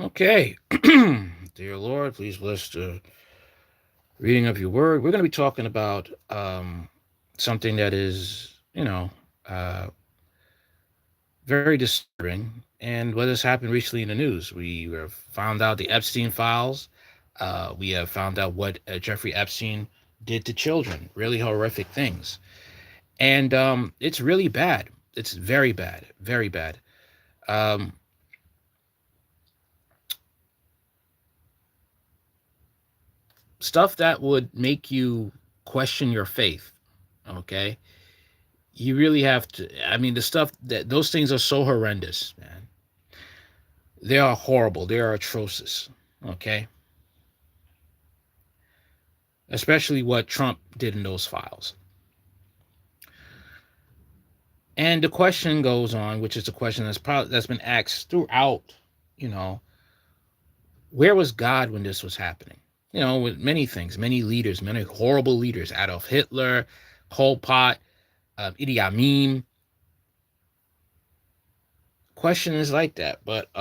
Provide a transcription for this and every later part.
Okay. Dear Lord, please bless the reading of your word. We're going to be talking about something that is, uh, very disturbing and what has happened recently in the news. We have found out the Epstein files. We have found out what Jeffrey Epstein did to children, really horrific things. And it's really bad. It's very bad, very bad. Um, Stuff that would make you question your faith. Okay, you really have to. I mean, the stuff that those things are so horrendous, man. They are horrible. They are atrocious. Okay, especially what Trump did in those files. And the question goes on, which is a question that's been asked throughout. You know, where was God when this was happening? With many things, many leaders, many horrible leaders, Adolf Hitler, Pol Pot, Idi Amin, questions like that. But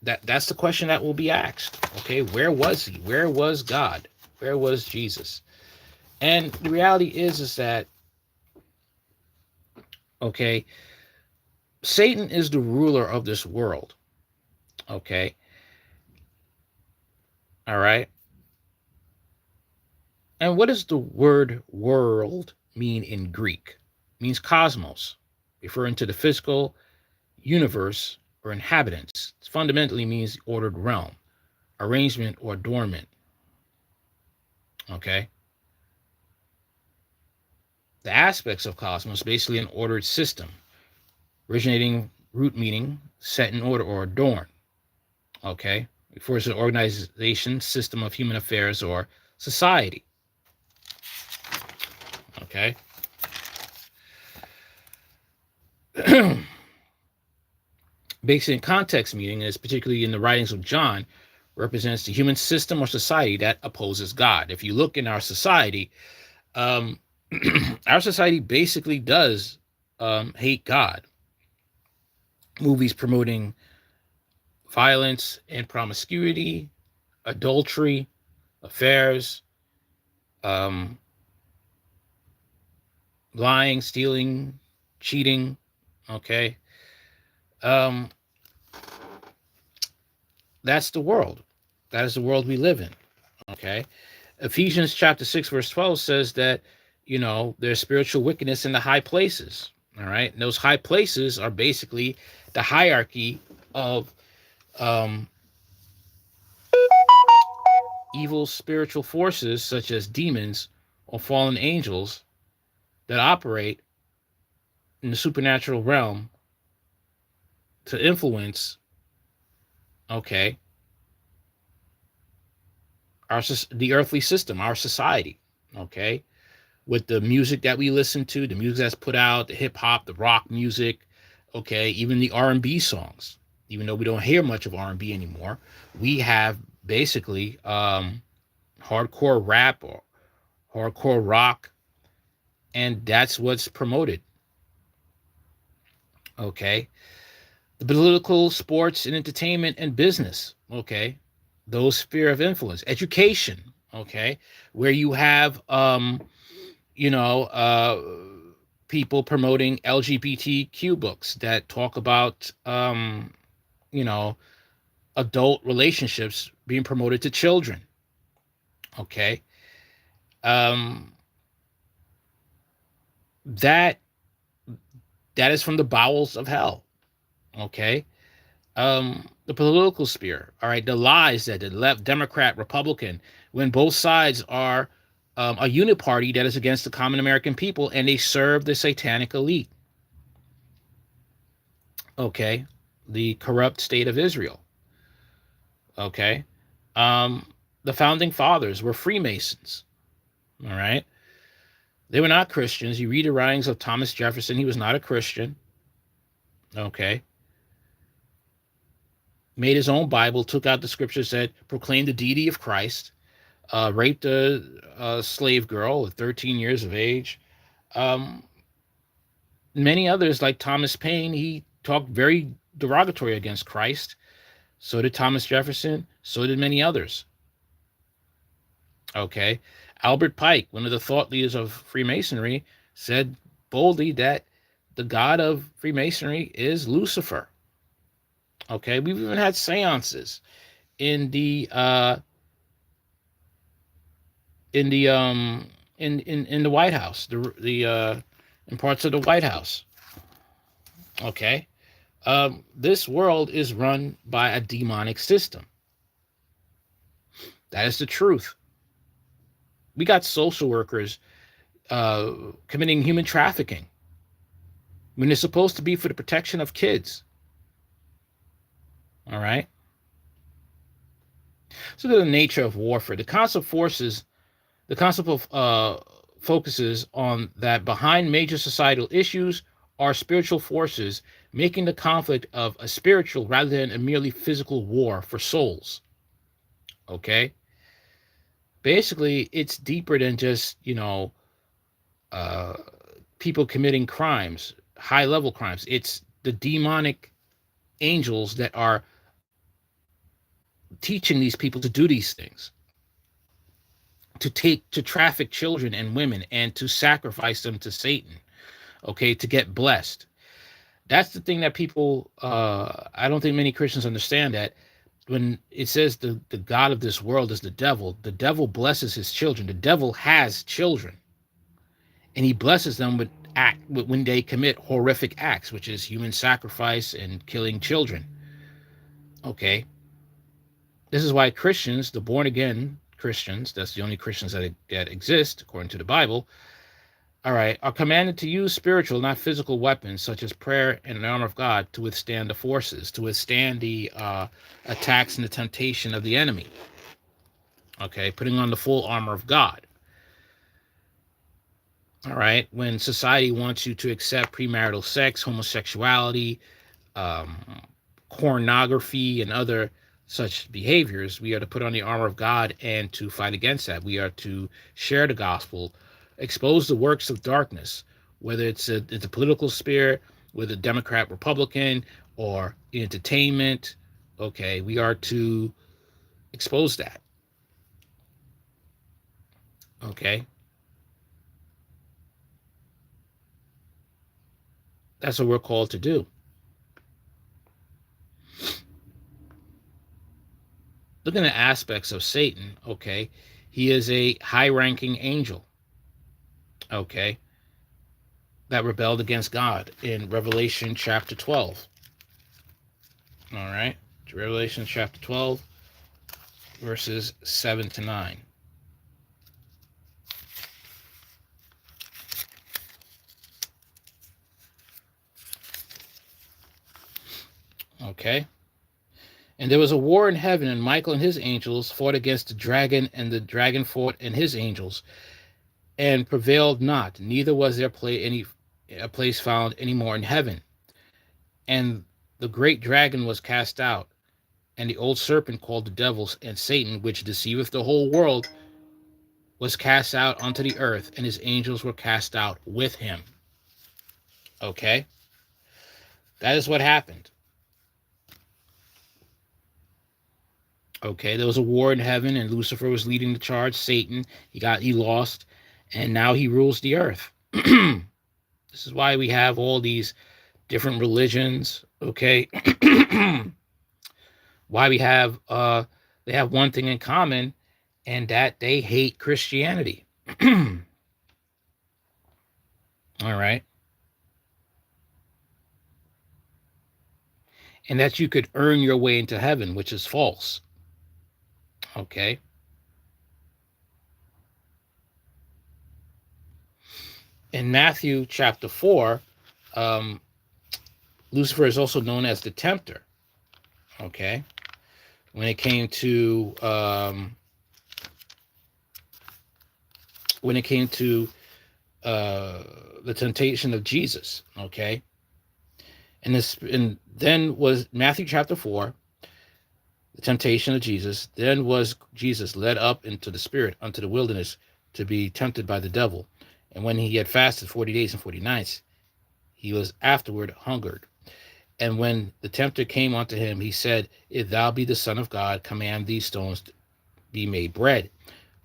that's the question that will be asked. Okay, where was he? Where was God? Where was Jesus? And the reality is that okay, Satan is the ruler of this world. Okay, all right. And what does the word world mean in Greek? It means cosmos, referring to the physical universe or inhabitants. It fundamentally means ordered realm, arrangement, or adornment. Okay. The aspects of cosmos, basically an ordered system, originating root meaning set in order or adorn. Okay. Refers to an organization, system of human affairs, or society. Okay. Based in context meaning, is particularly in the writings of John, represents the human system or society that opposes God. If you look in our society, um, our society basically does hate God. Movies promoting violence and promiscuity, adultery, affairs, um, lying, stealing, cheating. Okay. Um, that's the world. That is the world we live in. Okay. Ephesians chapter 6, verse 12 says that, there's spiritual wickedness in the high places. All right. And those high places are basically the hierarchy of um, evil spiritual forces, such as demons or fallen angels, that operate in the supernatural realm to influence, okay, the earthly system, our society, okay, with the music that we listen to, the music that's put out, the hip hop, the rock music, okay, even the R&B songs. Even though we don't hear much of R&B anymore, we have basically hardcore rap or hardcore rock, and that's what's promoted. Okay, the political, sports, and entertainment and business. Okay, those sphere of influence, education. Okay, where you have you know, uh, people promoting LGBTQ books that talk about, you know, adult relationships being promoted to children. Okay. Um, that that is from the bowels of hell. Okay. The political sphere. All right. The lies that the left, Democrat, Republican, when both sides are a unit party that is against the common American people and they serve the satanic elite. Okay, the corrupt state of Israel. Okay, the founding fathers were Freemasons. All right, they were not Christians. You read the writings of Thomas Jefferson; he was not a Christian. Okay, made his own Bible, took out the scriptures that proclaimed the deity of Christ, raped a slave girl at 13 years of age. Um, Many others, like Thomas Paine, he talked very derogatory against Christ. So did Thomas Jefferson. So did many others. Okay. Albert Pike, one of the thought leaders of Freemasonry, said boldly that the god of Freemasonry is Lucifer. Okay. We've even had seances in the in the in the White House, the in parts of the White House. Okay. This world is run by a demonic system. That is the truth. We got social workers committing human trafficking when it's supposed to be for the protection of kids. All right. So the nature of warfare, the concept of focuses on that behind major societal issues are spiritual forces, making the conflict of a spiritual rather than a merely physical war for souls. Okay. Basically, it's deeper than just, people committing crimes, high level crimes. It's the demonic angels that are teaching these people to do these things, to traffic children and women and to sacrifice them to Satan, okay, to get blessed. That's the thing that people, I don't think many Christians understand, that when it says the God of this world is the devil blesses his children. The devil has children, and he blesses them when they commit horrific acts, which is human sacrifice and killing children. Okay. This is why Christians, the born again Christians, that's the only Christians that exist according to the Bible, all right, are commanded to use spiritual, not physical weapons such as prayer and the armor of God to withstand the forces, to withstand the attacks and the temptation of the enemy. Okay, putting on the full armor of God. All right, when society wants you to accept premarital sex, homosexuality, pornography, and other such behaviors, we are to put on the armor of God and to fight against that. We are to share the gospel, expose the works of darkness, whether it's a political sphere, whether Democrat, Republican, or entertainment. Okay, we are to expose that. Okay. That's what we're called to do. Looking at aspects of Satan, okay, he is a high-ranking angel, okay, that rebelled against God in Revelation chapter 12. All right, Revelation chapter 12, verses 7 to 9. Okay. And there was a war in heaven, and Michael and his angels fought against the dragon, and the dragon fought and his angels, and prevailed not. Neither was there a place found any more in heaven. And the great dragon was cast out, and the old serpent called the devil and Satan, which deceiveth the whole world, was cast out onto the earth, and his angels were cast out with him. Okay? That is what happened. Okay, there was a war in heaven, and Lucifer was leading the charge. Satan, he lost, and now he rules the earth. This is why we have all these different religions. Okay, why we have they have one thing in common, and that they hate Christianity. All right, and that you could earn your way into heaven, which is false. Okay. In Matthew chapter 4, Lucifer is also known as the tempter. Okay. When it came to the temptation of Jesus. Okay. And then was Matthew chapter 4, the temptation of Jesus. Then was Jesus led up into the spirit unto the wilderness to be tempted by the devil. And when he had fasted 40 days and 40 nights, he was afterward hungered. And when the tempter came unto him, he said, If thou be the Son of God, command these stones to be made bread.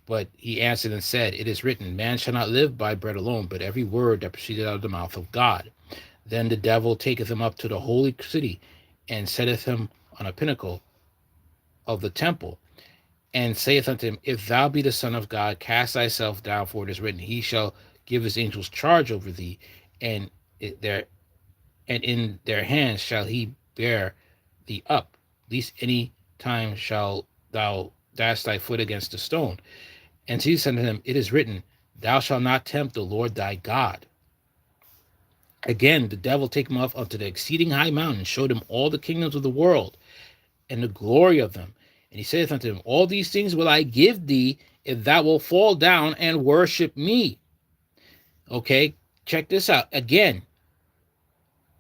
But he answered and said, It is written, Man shall not live by bread alone, but every word that proceedeth out of the mouth of God. Then the devil taketh him up to the holy city, and setteth him on a pinnacle of the temple, and saith unto him, If thou be the Son of God, cast thyself down, for it is written, He shall give his angels charge over thee, and in their hands shall he bear thee up, lest any time shall thou dash thy foot against a stone. And Jesus said unto him, It is written, Thou shalt not tempt the Lord thy God. Again, the devil take him up unto the exceeding high mountain, and showed him all the kingdoms of the world, and the glory of them. And he saith unto him, All these things will I give thee, if thou wilt fall down and worship me. Okay, check this out. Again,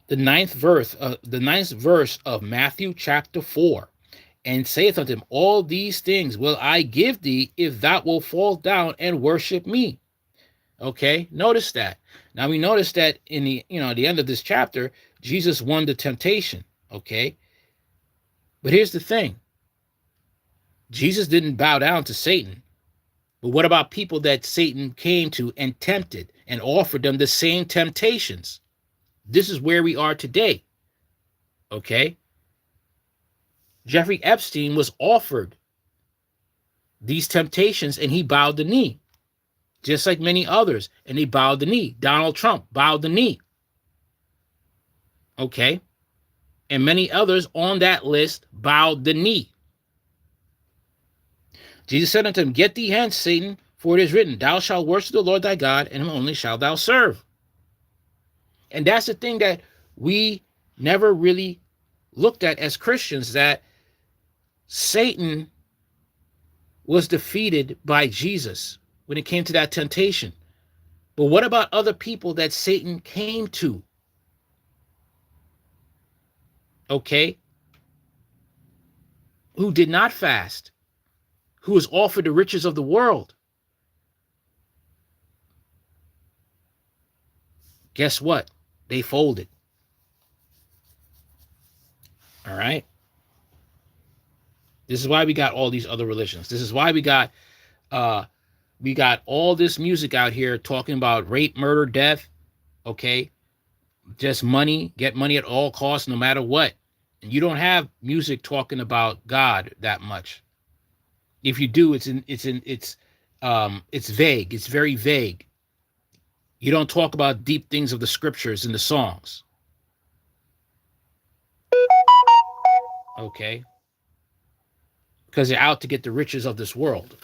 the ninth verse of Matthew chapter 4. And saith unto him, All these things will I give thee, if thou wilt fall down and worship me. Okay, notice that. Now we notice that in the at the end of this chapter, Jesus won the temptation. Okay, but here's the thing: Jesus didn't bow down to Satan. But what about people that Satan came to and tempted and offered them the same temptations? This is where we are today. Okay, Jeffrey Epstein was offered these temptations and he bowed the knee, just like many others, and they bowed the knee. Donald Trump bowed the knee. Okay, and many others on that list bowed the knee. Jesus said unto him, Get thee hence, Satan, for it is written, Thou shalt worship the Lord thy God, and him only shalt thou serve. And that's the thing that we never really looked at as Christians, that Satan was defeated by Jesus when it came to that temptation. But what about other people that Satan came to? Okay? Who did not fast, who was offered the riches of the world. Guess what? They folded. All right? This is why we got all these other religions. This is why we got all this music out here talking about rape, murder, death. Okay? Just money, get money at all costs, no matter what. And you don't have music talking about God that much. If you do, it's vague. It's very vague. You don't talk about deep things of the scriptures in the songs. Okay? Because they're out to get the riches of this world.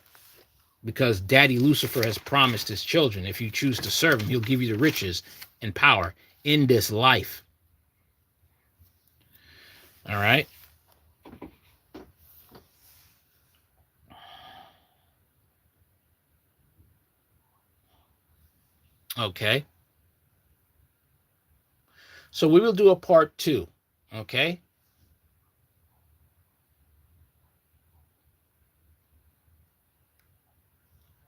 Because Daddy Lucifer has promised his children, if you choose to serve him, he'll give you the riches and power in this life. All right? Okay. So we will do a part 2. Okay?